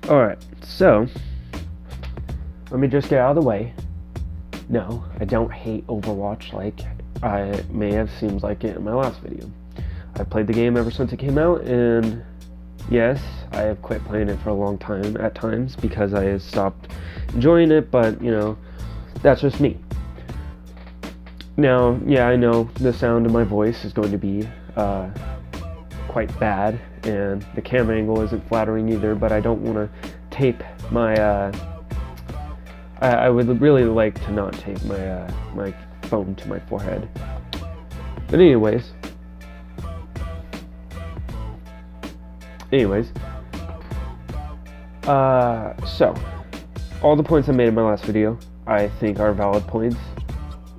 Alright, so let me just get out of the way. No, I don't hate Overwatch like I may have seemed like it in my last video. I played the game ever since it came out, and yes, I have quit playing it for a long time at times because I stopped enjoying it, but you know, that's just me. Now, yeah, I know the sound of my voice is going to be quite bad, and the camera angle isn't flattering either, but I don't want to tape my I would really like to not tape my my phone to my forehead. But anyways, so all the points I made in my last video I think are valid points.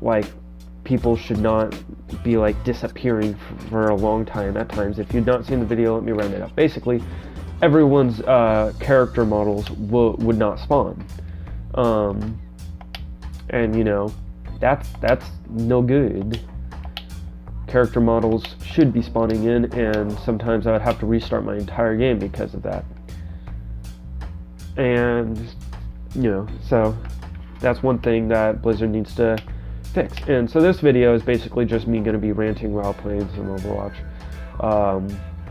Like, people should not be like disappearing for a long time at times. If you've not seen the video, let me round it up. Basically, everyone's character models would not spawn, and you know, that's no good. Character models should be spawning in, and sometimes I would have to restart my entire game because of that. And you know, so that's one thing that Blizzard needs to fix. And so this video is basically just me going to be ranting while playing some Overwatch,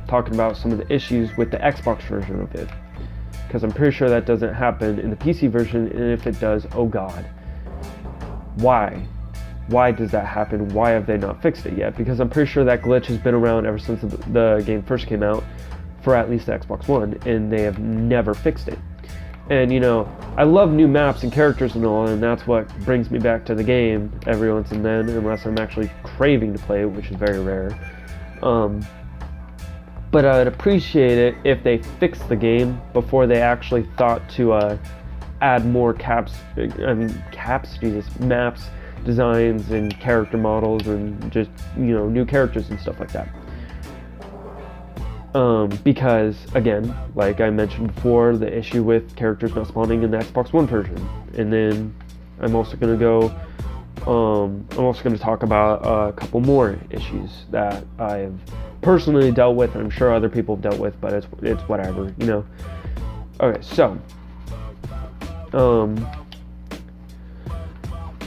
talking about some of the issues with the Xbox version of it, because I'm pretty sure that doesn't happen in the PC version, and if it does, oh god, why does that happen? Why have they not fixed it yet? Because I'm pretty sure that glitch has been around ever since the game first came out for at least the Xbox One, and they have never fixed it. And you know, I love new maps and characters and all, and that's what brings me back to the game every once and then, unless I'm actually craving to play it, which is very rare. But I'd appreciate it if they fixed the game before they actually thought to add more maps, designs, and character models, and just, you know, new characters and stuff like that. Because, again, like I mentioned before, the issue with characters not spawning in the Xbox One version. And then I'm also going to talk about a couple more issues that I've personally dealt with, and I'm sure other people have dealt with, but it's whatever, you know. Okay, so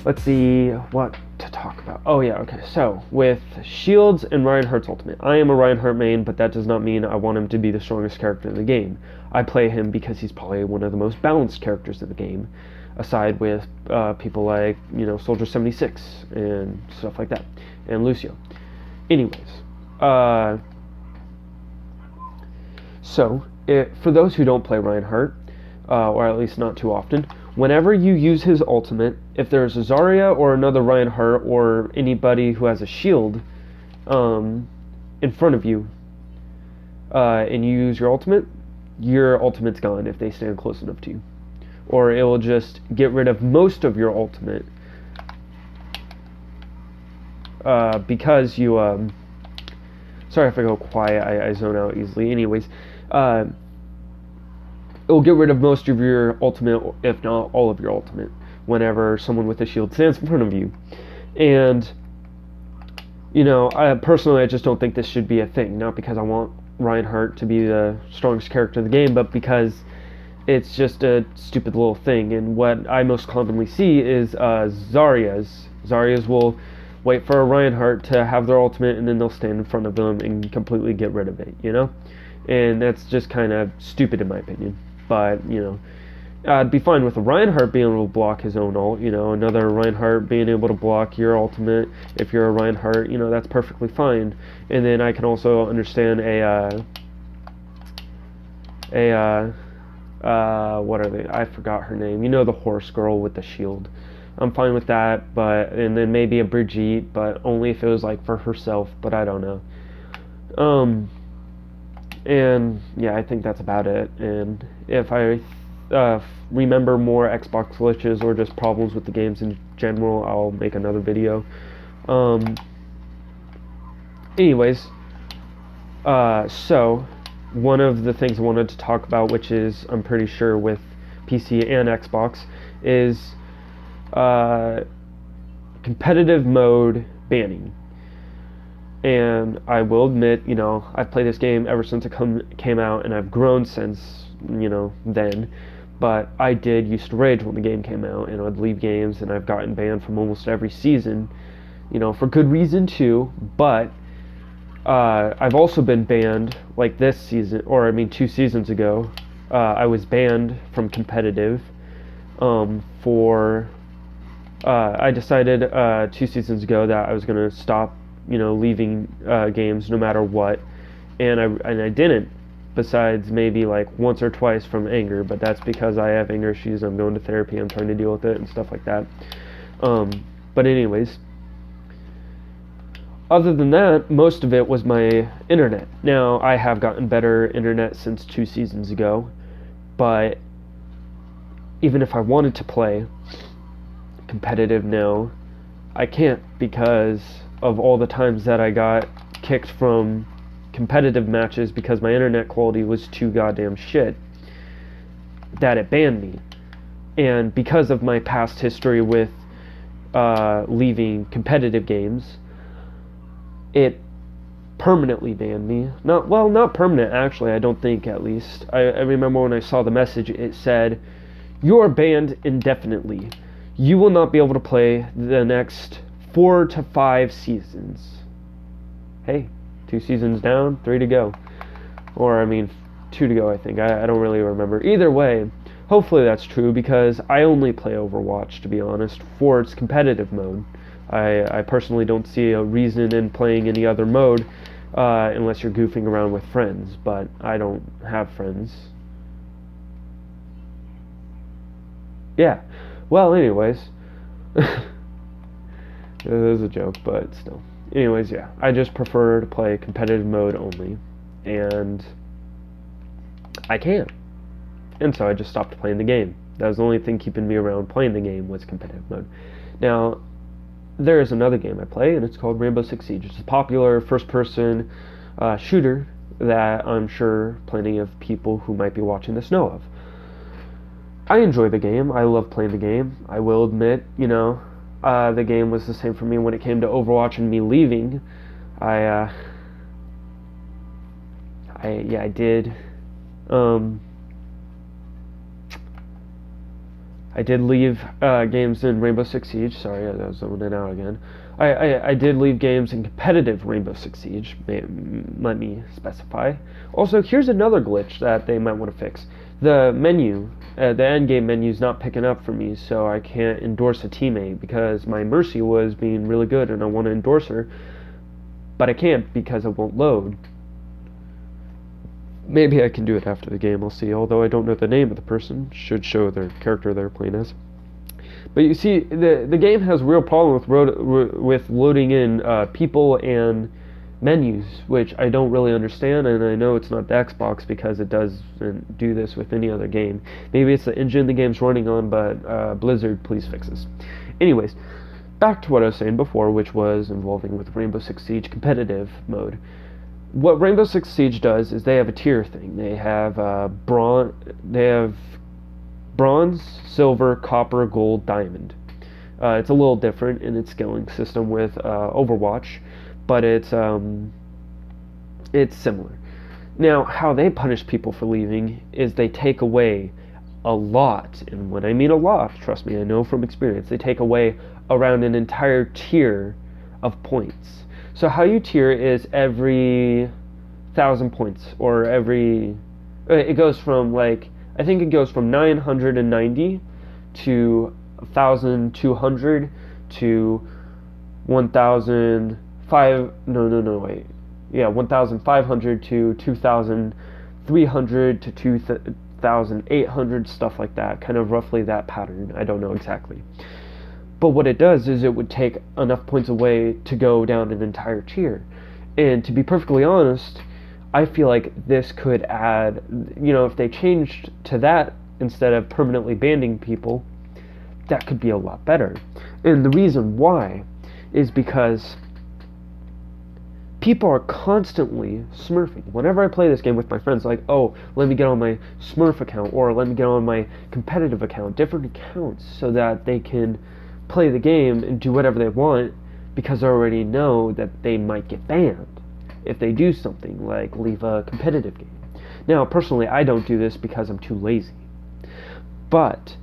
let's see what to talk about. Oh yeah, okay, so with Shields and Reinhardt's ultimate, I am a Reinhardt main, but that does not mean I want him to be the strongest character in the game. I play him because he's probably one of the most balanced characters in the game, aside with people like, you know, Soldier 76 and stuff like that, and Lucio. Anyways, for those who don't play Reinhardt, or at least not too often, whenever you use his ultimate, if there's a Zarya or another Reinhardt or anybody who has a shield in front of you, and you use your ultimate's gone if they stand close enough to you. Or it will just get rid of most of your ultimate because you, sorry if I go quiet, I zone out easily. Anyways, it will get rid of most of your ultimate, if not all of your ultimate, whenever someone with a shield stands in front of you. And, you know, I just don't think this should be a thing. Not because I want Reinhardt to be the strongest character in the game, but because it's just a stupid little thing. And what I most commonly see is Zaryas. Zaryas will wait for a Reinhardt to have their ultimate, and then they'll stand in front of them and completely get rid of it, you know? And that's just kind of stupid in my opinion. But, you know, I'd be fine with a Reinhardt being able to block his own ult, you know, another Reinhardt being able to block your ultimate. If you're a Reinhardt, you know, that's perfectly fine. And then I can also understand what are they? I forgot her name. You know, the horse girl with the shield. I'm fine with that, and then maybe a Brigitte, but only if it was like for herself, but I don't know. And yeah, I think that's about it. And if I remember more Xbox glitches or just problems with the games in general, I'll make another video. Anyways, so one of the things I wanted to talk about, which is I'm pretty sure with PC and Xbox, is competitive mode banning. And I will admit, you know, I've played this game ever since it came out, and I've grown since then. But I did used to rage when the game came out, and I'd leave games, and I've gotten banned from almost every season, for good reason too. But I've also been banned, like this season, or I mean 2 seasons ago. I was banned from competitive for. I decided 2 seasons ago that I was gonna stop, leaving games no matter what, and I didn't. Besides maybe like once or twice from anger, but that's because I have anger issues. I'm going to therapy. I'm trying to deal with it and stuff like that. But anyways, other than that, most of it was my internet. Now, I have gotten better internet since 2 seasons ago, but even if I wanted to play competitive now, I can't because of all the times that I got kicked from competitive matches because my internet quality was too goddamn shit that it banned me. And because of my past history with leaving competitive games, it permanently banned me. Not permanent, actually, I don't think, at least. I remember when I saw the message, it said, "You're banned indefinitely. You will not be able to play the next 4 to 5 seasons." Hey, 2 seasons down, 3 to go. Or, 2 to go, I think. I don't really remember. Either way, hopefully that's true, because I only play Overwatch, to be honest, for its competitive mode. I personally don't see a reason in playing any other mode unless you're goofing around with friends, but I don't have friends. Yeah. Well, anyways. It was a joke, but still. Anyways, yeah, I just prefer to play competitive mode only, and I can't. And so I just stopped playing the game. That was the only thing keeping me around playing the game was competitive mode. Now, there is another game I play, and it's called Rainbow Six Siege. It's a popular first-person shooter that I'm sure plenty of people who might be watching this know of. I enjoy the game. I love playing the game. I will admit, the game was the same for me when it came to Overwatch and me leaving. I did. I did leave games in Rainbow Six Siege. Sorry, I was zoning out again. I did leave games in competitive Rainbow Six Siege. Let me specify. Also, here's another glitch that they might want to fix. The menu, the end game menu is not picking up for me, so I can't endorse a teammate because my Mercy was being really good and I want to endorse her, but I can't because it won't load. Maybe I can do it after the game, I'll see, although I don't know the name of the person. Should show their character they're playing as. But you see, the game has real problem with loading in people and menus, which I don't really understand, and I know it's not the Xbox because it doesn't do this with any other game. Maybe it's the engine the game's running on, but Blizzard, please fix this. Anyways, back to what I was saying before, which was involving with Rainbow Six Siege competitive mode. What Rainbow Six Siege does is they have a tier thing. They have bronze, silver, copper, gold, diamond. It's a little different in its scaling system with Overwatch, but it's similar. Now, how they punish people for leaving is they take away a lot, and when I mean a lot, trust me, I know from experience, they take away around an entire tier of points. So how you tier is every 1,000 points, or it goes from I think it goes from 990 to 1,200 to 1,500 to 2,300 to 2,800, stuff like that, kind of roughly that pattern. I don't know exactly. But what it does is it would take enough points away to go down an entire tier. And to be perfectly honest, I feel like this could add, if they changed to that instead of permanently banning people, that could be a lot better. And the reason why is because people are constantly smurfing. Whenever I play this game with my friends, like, oh, let me get on my Smurf account, or let me get on my competitive account, different accounts, so that they can play the game and do whatever they want, because I already know that they might get banned if they do something like leave a competitive game. Now, personally, I don't do this because I'm too lazy. But,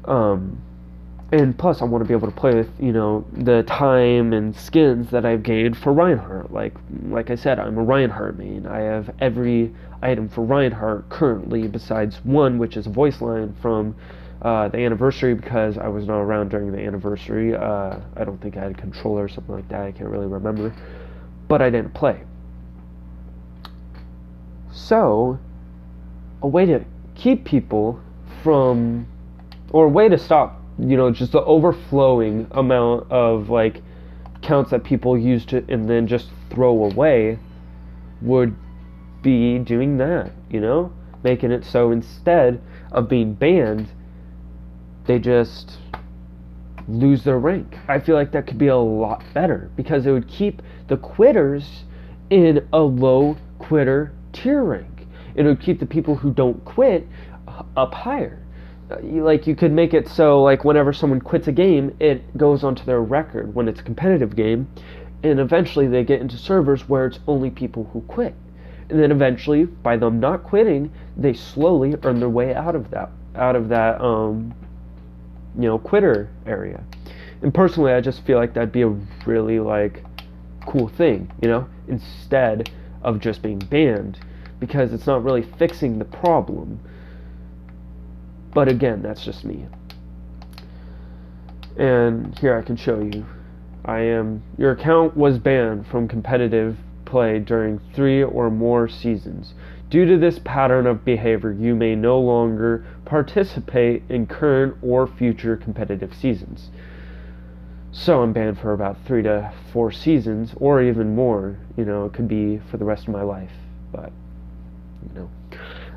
and plus, I want to be able to play with, the time and skins that I've gained for Reinhardt. Like I said, I'm a Reinhardt main. I have every item for Reinhardt currently, besides one, which is a voice line from the anniversary, because I was not around during the anniversary. I don't think I had a controller or something like that. I can't really remember. But I didn't play. So, a way to keep people from, or a way to stop, just the overflowing amount of, accounts that people use to, and then just throw away, would be doing that, making it so instead of being banned, they just lose their rank. I feel like that could be a lot better, because it would keep the quitters in a low quitter tier rank. It would keep the people who don't quit up higher. You could make it so, whenever someone quits a game, it goes onto their record when it's a competitive game, and eventually they get into servers where it's only people who quit. And then eventually, by them not quitting, they slowly earn their way out of that quitter area. And personally, I just feel like that'd be a really, cool thing, instead of just being banned, because it's not really fixing the problem. But again, that's just me. And here I can show you. Your account was banned from competitive play during 3 or more seasons. Due to this pattern of behavior, you may no longer participate in current or future competitive seasons. So I'm banned for about 3 to 4 seasons, or even more. It could be for the rest of my life. But,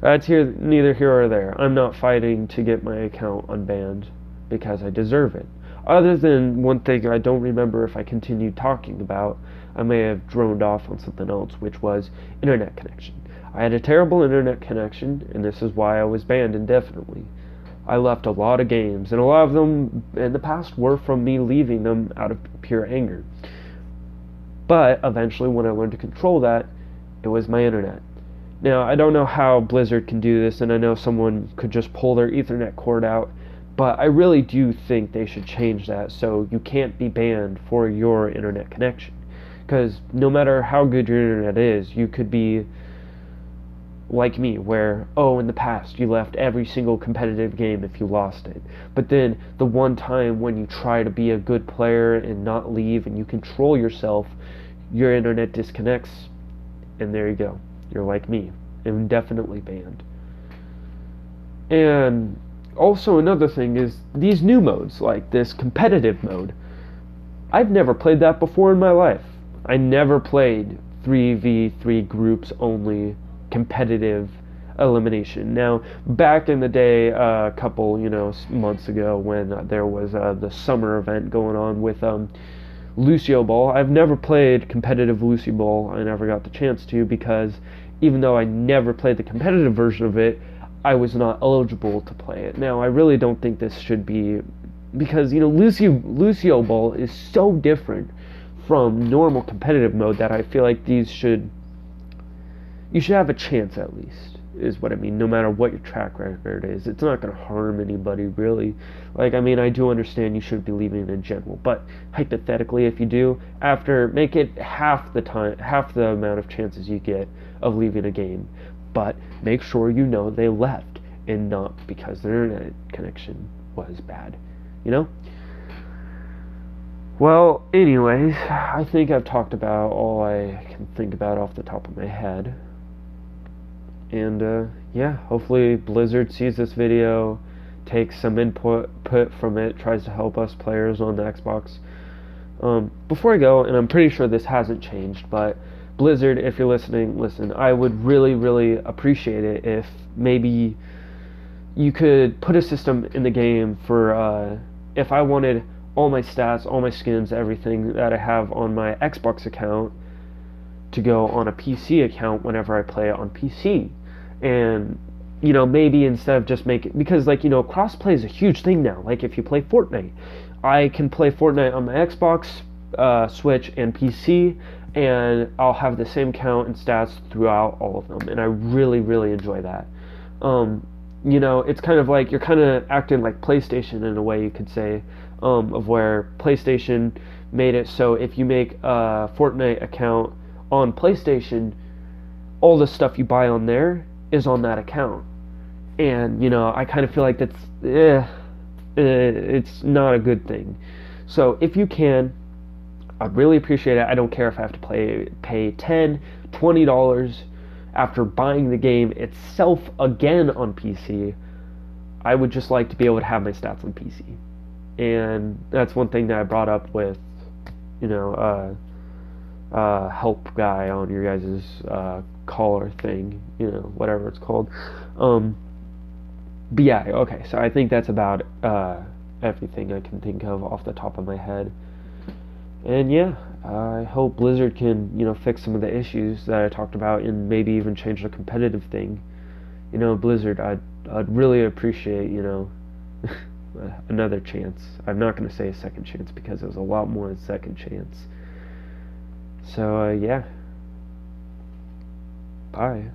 that's neither here or there. I'm not fighting to get my account unbanned, because I deserve it. Other than one thing I don't remember if I continued talking about, I may have droned off on something else, which was internet connection. I had a terrible internet connection, and this is why I was banned indefinitely. I left a lot of games, and a lot of them in the past were from me leaving them out of pure anger. But eventually, when I learned to control that, it was my internet. Now, I don't know how Blizzard can do this, and I know someone could just pull their Ethernet cord out, but I really do think they should change that so you can't be banned for your internet connection. Because no matter how good your internet is, you could be like me, where, in the past, you left every single competitive game if you lost it. But then, the one time when you try to be a good player and not leave, and you control yourself, your internet disconnects, and there you go. You're like me, indefinitely banned. And also another thing is these new modes, like this competitive mode. I've never played that before in my life. I never played 3v3 groups only competitive elimination. Now, back in the day, a couple, months ago, when there was the summer event going on with Lucio Ball, I've never played competitive Lucio Ball. I never got the chance to, because even though I never played the competitive version of it, I was not eligible to play it. Now, I really don't think this should be, because Lucio Ball is so different from normal competitive mode that I feel like you should have a chance, at least, is what I mean, no matter what your track record is. It's not going to harm anybody, really. I do understand you shouldn't be leaving it in general, but hypothetically, if you do, make it half the amount of chances you get of leaving a game, but make sure they left, and not because their internet connection was bad, Well, anyways, I think I've talked about all I can think about off the top of my head. And, hopefully Blizzard sees this video, takes some input from it, tries to help us players on the Xbox. Before I go, and I'm pretty sure this hasn't changed, but Blizzard, if you're listening, listen, I would really, really appreciate it if maybe you could put a system in the game for, if I wanted all my stats, all my skins, everything that I have on my Xbox account to go on a PC account whenever I play it on PC. And, maybe instead of just because, crossplay is a huge thing now. If you play Fortnite, I can play Fortnite on my Xbox, Switch, and PC, and I'll have the same count and stats throughout all of them, and I really, really enjoy that. It's kind of like you're kind of acting like PlayStation in a way, you could say, of where PlayStation made it so if you make a Fortnite account on PlayStation, all the stuff you buy on there is on that account. And, I kind of feel like it's not a good thing. So if you can, I'd really appreciate it. I don't care if I have to pay $10, $20 after buying the game itself again on PC. I would just like to be able to have my stats on PC. And that's one thing that I brought up with, help guy on your guys' caller thing, whatever it's called. But yeah, okay, so I think that's about everything I can think of off the top of my head. And yeah, I hope Blizzard can, fix some of the issues that I talked about and maybe even change the competitive thing. Blizzard, I'd really appreciate, another chance. I'm not going to say a second chance because it was a lot more than second chance. So, yeah. Bye.